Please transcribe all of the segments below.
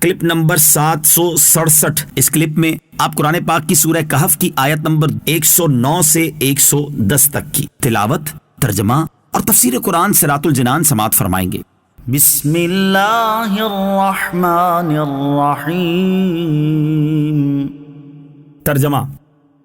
Clip number 767۔ اس clip میں آپ قرآن پاک کی سورہ کہف کی آیت نمبر 109 سے 110 تک کی تلاوت، ترجمہ اور تفسیر قرآن صراط الجنان سماعت فرمائیں گے۔ بسم اللہ الرحمن الرحیم۔ ترجمہ،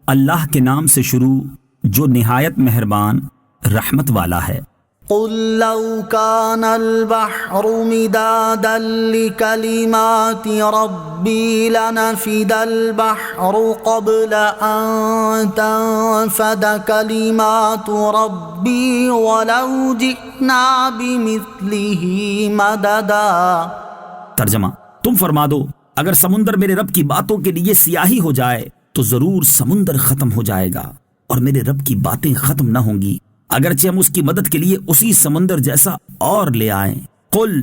اللہ کے نام سے شروع جو نہایت مہربان رحمت والا ہے۔ قل لو كان البحر مدادا لكلمات ربي لنفد البحر قبل أن تنفد كلمات ربي ولو جئنا بمثله مددا۔ ترجمہ، تم فرما دو اگر سمندر میرے رب کی باتوں کے لیے سیاہی ہو جائے تو ضرور سمندر ختم ہو جائے گا اور میرے رب کی باتیں ختم نہ ہوں گی، اگرچہ ہم اس کی مدد کے لیے اسی سمندر جیسا اور لے آئیں۔ قل،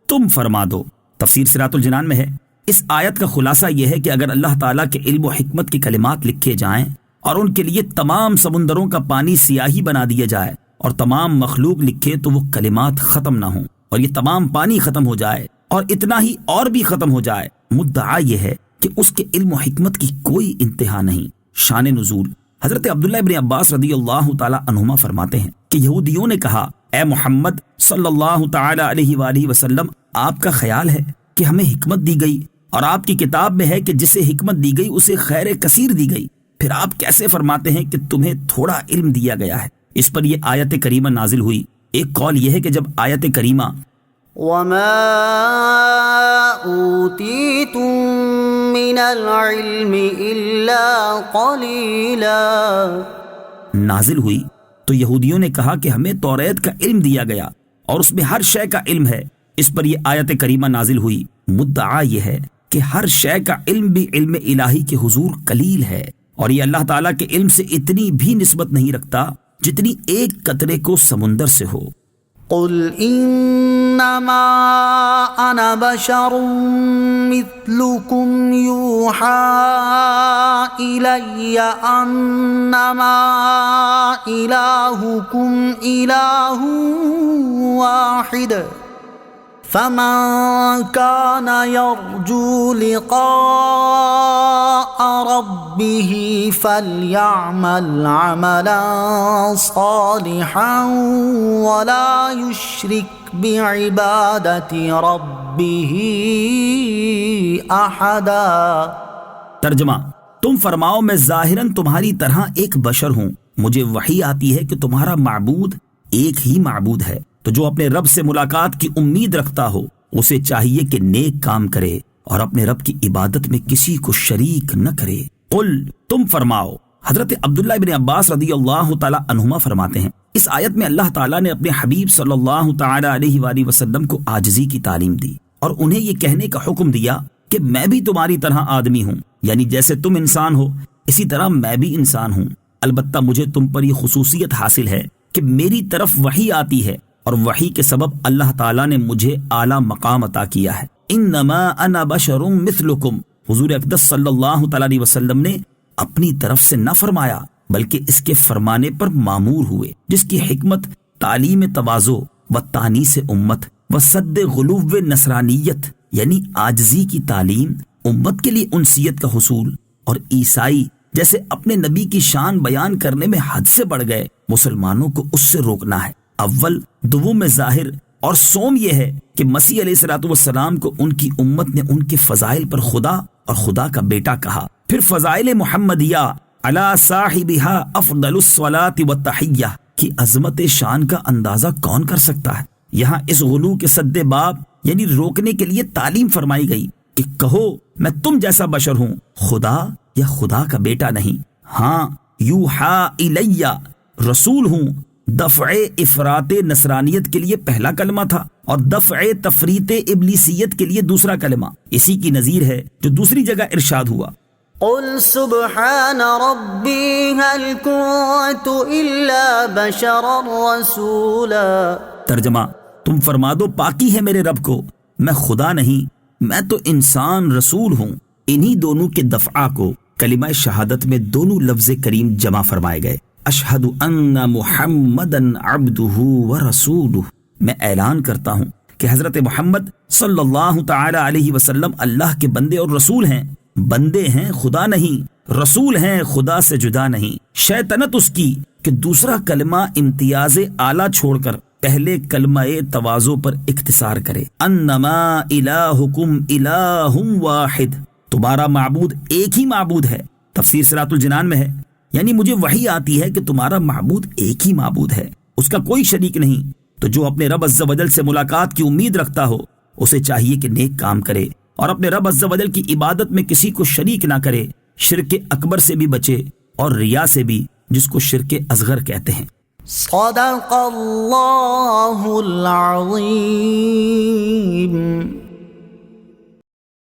تم فرما دو۔ تفسیر صراط الجنان میں ہے، اس آیت کا خلاصہ یہ ہے کہ اگر اللہ تعالیٰ کے علم و حکمت کے کلمات لکھے جائیں اور ان کے لیے تمام سمندروں کا پانی سیاہی بنا دیا جائے اور تمام مخلوق لکھے تو وہ کلمات ختم نہ ہوں اور یہ تمام پانی ختم ہو جائے اور اتنا ہی اور بھی ختم ہو جائے، مدعا یہ ہے کہ اس کے علم و حکمت کی کوئی انتہا نہیں۔ شان نزول، حضرت عبداللہ ابن عباس رضی اللہ تعالی عنہما فرماتے ہیں کہ یہودیوں نے کہا، اے محمد صلی اللہ تعالی علیہ وآلہ وسلم، آپ کا خیال ہے کہ ہمیں حکمت دی گئی اور آپ کی کتاب میں ہے کہ جسے حکمت دی گئی اسے خیر کثیر دی گئی، پھر آپ کیسے فرماتے ہیں کہ تمہیں تھوڑا علم دیا گیا ہے؟ اس پر یہ آیت کریمہ نازل ہوئی۔ ایک قول یہ ہے کہ جب آیت کریمہ وما اوتیتم من العلم الا قلیلا نازل ہوئی تو یہودیوں نے کہا کہ ہمیں توریت کا علم دیا گیا اور اس میں ہر شے کا علم ہے۔ اس پر یہ آیت کریمہ نازل ہوئی۔ مدعا یہ ہے کہ ہر شے کا علم بھی علم الہی کے حضور قلیل ہے اور یہ اللہ تعالیٰ کے علم سے اتنی بھی نسبت نہیں رکھتا جتنی ایک قطرے کو سمندر سے ہو۔ قل انما انا بشر مثلكم يوحى الي انما الهكم اله واحد فمن كان يرجو لقاء ربه فليعمل عملا صالحا ولا يشرك بعبادة ربه احدا۔ ترجمہ، تم فرماؤ میں ظاہراً تمہاری طرح ایک بشر ہوں، مجھے وحی آتی ہے کہ تمہارا معبود ایک ہی معبود ہے، تو جو اپنے رب سے ملاقات کی امید رکھتا ہو اسے چاہیے کہ نیک کام کرے اور اپنے رب کی عبادت میں کسی کو شریک نہ کرے۔ قل، تم فرماؤ۔ حضرت عبداللہ ابن عباس رضی اللہ تعالی عنہما فرماتے ہیں، اس آیت میں اللہ تعالیٰ نے اپنے حبیب صلی اللہ تعالی علیہ وآلہ وسلم کو عاجزی کی تعلیم دی اور انہیں یہ کہنے کا حکم دیا کہ میں بھی تمہاری طرح آدمی ہوں، یعنی جیسے تم انسان ہو اسی طرح میں بھی انسان ہوں، البتہ مجھے تم پر یہ خصوصیت حاصل ہے کہ میری طرف وحی آتی ہے اور وحی کے سبب اللہ تعالیٰ نے مجھے اعلیٰ مقام عطا کیا ہے۔ انما انا بشر مثلکم، حضور اقدس صلی اللہ تعالیٰ علیہ وسلم نے اپنی طرف سے نہ فرمایا بلکہ اس کے فرمانے پر مامور ہوئے، جس کی حکمت تعلیم تواضع و تانیث امت و صد غلو نصرانیت یعنی عاجزی کی تعلیم، امت کے لیے انسیت کا حصول، اور عیسائی جیسے اپنے نبی کی شان بیان کرنے میں حد سے بڑھ گئے مسلمانوں کو اس سے روکنا ہے۔ اول دوم ظاہر اور سوم یہ ہے کہ مسیح علیہ الصلوۃ والسلام کو ان کی امت نے ان کے فضائل پر خدا اور خدا کا بیٹا کہا۔ پھر فضائل محمدیہ علی صاحبہا افضل الصلاۃ والتحیہ کی عظمت شان کا اندازہ کون کر سکتا ہے؟ یہاں اس غلو کے سد باب یعنی روکنے کے لیے تعلیم فرمائی گئی کہ کہو میں تم جیسا بشر ہوں، خدا یا خدا کا بیٹا نہیں۔ ہاں، یوحا الیہ رسول ہوں، دفع افراط نصرانیت کے لیے پہلا کلمہ تھا اور دفع تفریط ابلیسیت کے لیے دوسرا کلمہ۔ اسی کی نظیر ہے جو دوسری جگہ ارشاد ہوا، قل سبحان ربی هل كنت الا بشرا رسولا۔ ترجمہ، تم فرما دو پاکی ہے میرے رب کو، میں خدا نہیں، میں تو انسان رسول ہوں۔ انہی دونوں کے دفعہ کو کلمہ شہادت میں دونوں لفظ کریم جمع فرمائے گئے، اشہد ان محمدًا عبدہ ورسولہ۔ میں اعلان کرتا ہوں کہ حضرت محمد صلی اللہ تعالی علیہ وسلم اللہ کے بندے اور رسول ہیں. بندے ہیں خدا نہیں، رسول ہیں خدا سے جدا نہیں. شیطنت اس کی کہ دوسرا کلمہ امتیاز اعلیٰ چھوڑ کر پہلے کلمہ تواضع پر اختصار کرے. انما الہکم الہ واحد، تمہارا معبود ایک ہی معبود ہے. تفسیر صراط الجنان میں ہے، یعنی مجھے وحی آتی ہے کہ تمہارا معبود ایک ہی معبود ہے، اس کا کوئی شریک نہیں. تو جو اپنے رب عز و جل سے ملاقات کی امید رکھتا ہو اسے چاہیے کہ نیک کام کرے اور اپنے رب عز و جل کی عبادت میں کسی کو شریک نہ کرے. شرک اکبر سے بھی بچے اور ریا سے بھی، جس کو شرک اصغر کہتے ہیں. صدق اللہ العظیم.